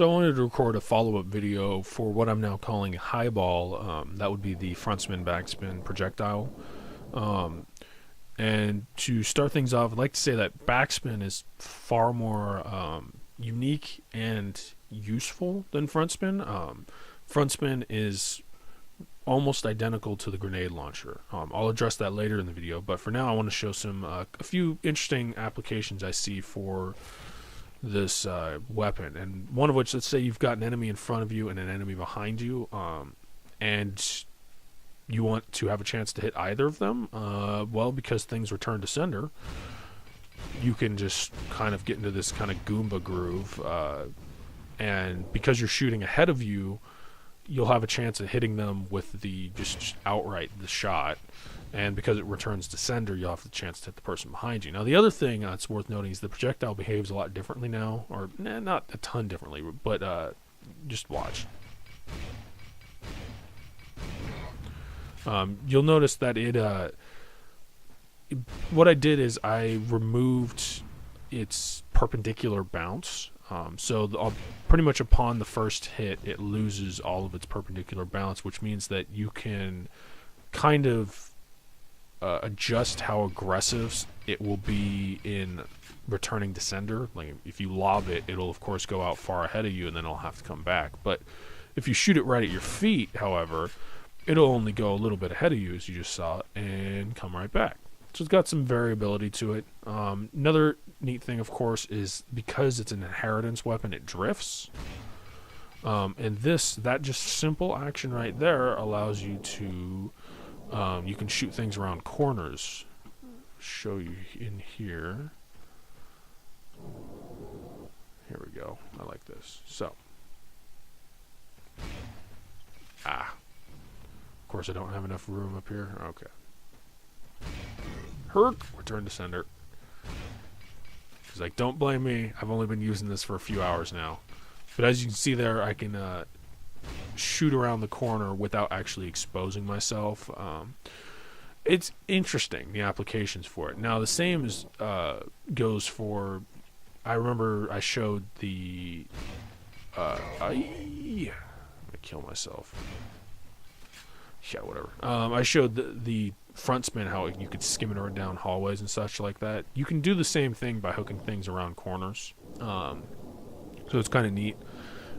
So I wanted to record a follow-up video for what I'm now calling highball. That would be the front spin backspin projectile. Um, and to start things off, I'd like to say that backspin is far more unique and useful than front spin. Front spin is almost identical to the grenade launcher. I'll address that later in the video, but for now I want to show some a few interesting applications I see for this weapon, and one of which, let's say you've got an enemy in front of you and an enemy behind you, and you want to have a chance to hit either of them. Well, because things return to sender, you can just kind of get into this kind of Goomba groove, and because you're shooting ahead of you, you'll have a chance of hitting them with the just outright the shot. And because it returns to sender, you'll have the chance to hit the person behind you. Now, the other thing that's worth noting is the projectile behaves a lot differently now, or not a ton differently, but just watch. You'll notice that what I did is I removed its perpendicular bounce. So pretty much upon the first hit, it loses all of its perpendicular bounce, which means that you can kind of adjust how aggressive it will be in returning to sender. Like if you lob it, it'll of course go out far ahead of you and then it'll have to come back. But if you shoot it right at your feet, however, it'll only go a little bit ahead of you, as you just saw, and come right back. So it's got some variability to it. Another neat thing, of course, is because it's an inheritance weapon, it drifts. And that just simple action right there allows you to you can shoot things around corners. Show you in here. Here we go. I like this. So, of course I don't have enough room up here. Okay. Return to sender. He's like, don't blame me. I've only been using this for a few hours now. But as you can see there, I can shoot around the corner without actually exposing myself. It's interesting, the applications for it. Now the same is goes for, I remember I showed the I'm gonna kill myself. Yeah, whatever. I showed the front spin, how you could skim it down hallways and such like that. You can do the same thing by hooking things around corners. So it's kind of neat.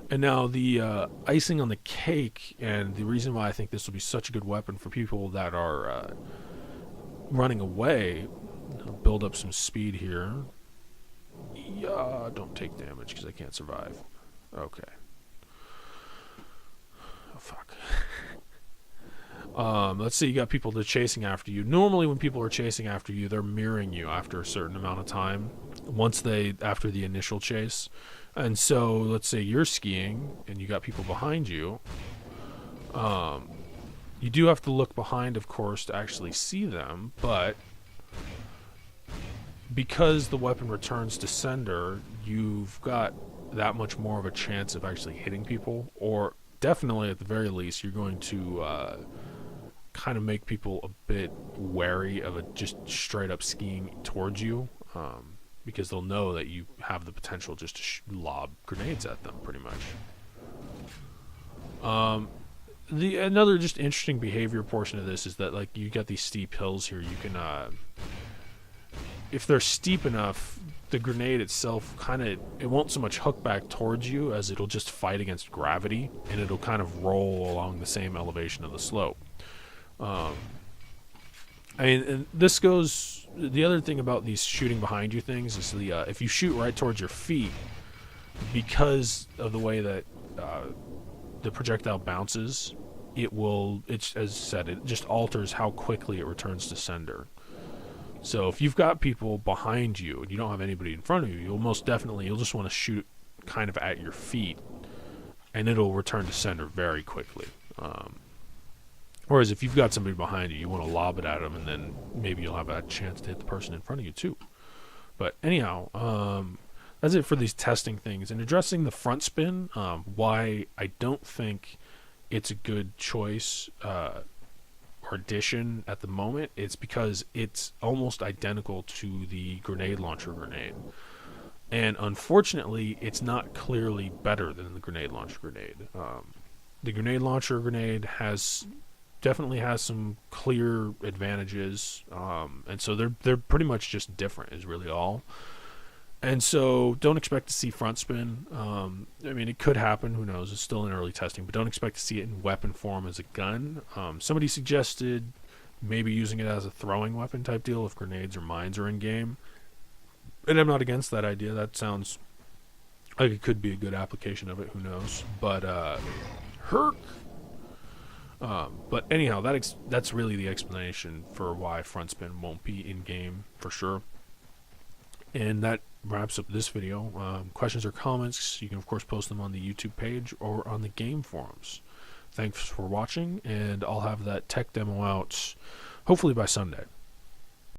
And now the icing on the cake, and the reason why I think this will be such a good weapon for people that are running away. I'll build up some speed here. Yeah, don't take damage because I can't survive. Okay. Oh, fuck. Let's say you got people that are chasing after you. Normally when people are chasing after you, they're mirroring you after a certain amount of time, after the initial chase. And so let's say you're skiing and you got people behind you. You do have to look behind, of course, to actually see them, but because the weapon returns to sender, you've got that much more of a chance of actually hitting people, or definitely at the very least you're going to kind of make people a bit wary of just straight up skiing towards you, because they'll know that you have the potential just to lob grenades at them, pretty much. Another just interesting behavior portion of this is that, like, you got these steep hills here. You can, if they're steep enough, the grenade itself it won't so much hook back towards you as it'll just fight against gravity, and it'll kind of roll along the same elevation of the slope. I mean, and this goes. The other thing about these shooting behind you things is if you shoot right towards your feet, because of the way that the projectile bounces, as I said, it just alters how quickly it returns to sender. So if you've got people behind you and you don't have anybody in front of you, you'll just want to shoot kind of at your feet, and it'll return to sender very quickly. Whereas if you've got somebody behind you, you want to lob it at them, and then maybe you'll have a chance to hit the person in front of you too. But anyhow, that's it for these testing things. And addressing the front spin, why I don't think it's a good choice or addition at the moment, it's because it's almost identical to the grenade launcher grenade. And unfortunately, it's not clearly better than the grenade launcher grenade. The grenade launcher grenade definitely has some clear advantages, and so they're pretty much just different. Is really all. And so don't expect to see front spin. I mean, it could happen. Who knows? It's still in early testing, but don't expect to see it in weapon form as a gun. Somebody suggested maybe using it as a throwing weapon type deal if grenades or mines are in game. And I'm not against that idea. That sounds like it could be a good application of it. Who knows? But Herc. But anyhow, that's really the explanation for why front spin won't be in game for sure. And that wraps up this video. Questions or comments, you can of course post them on the YouTube page or on the game forums. Thanks for watching, and I'll have that tech demo out hopefully by Sunday.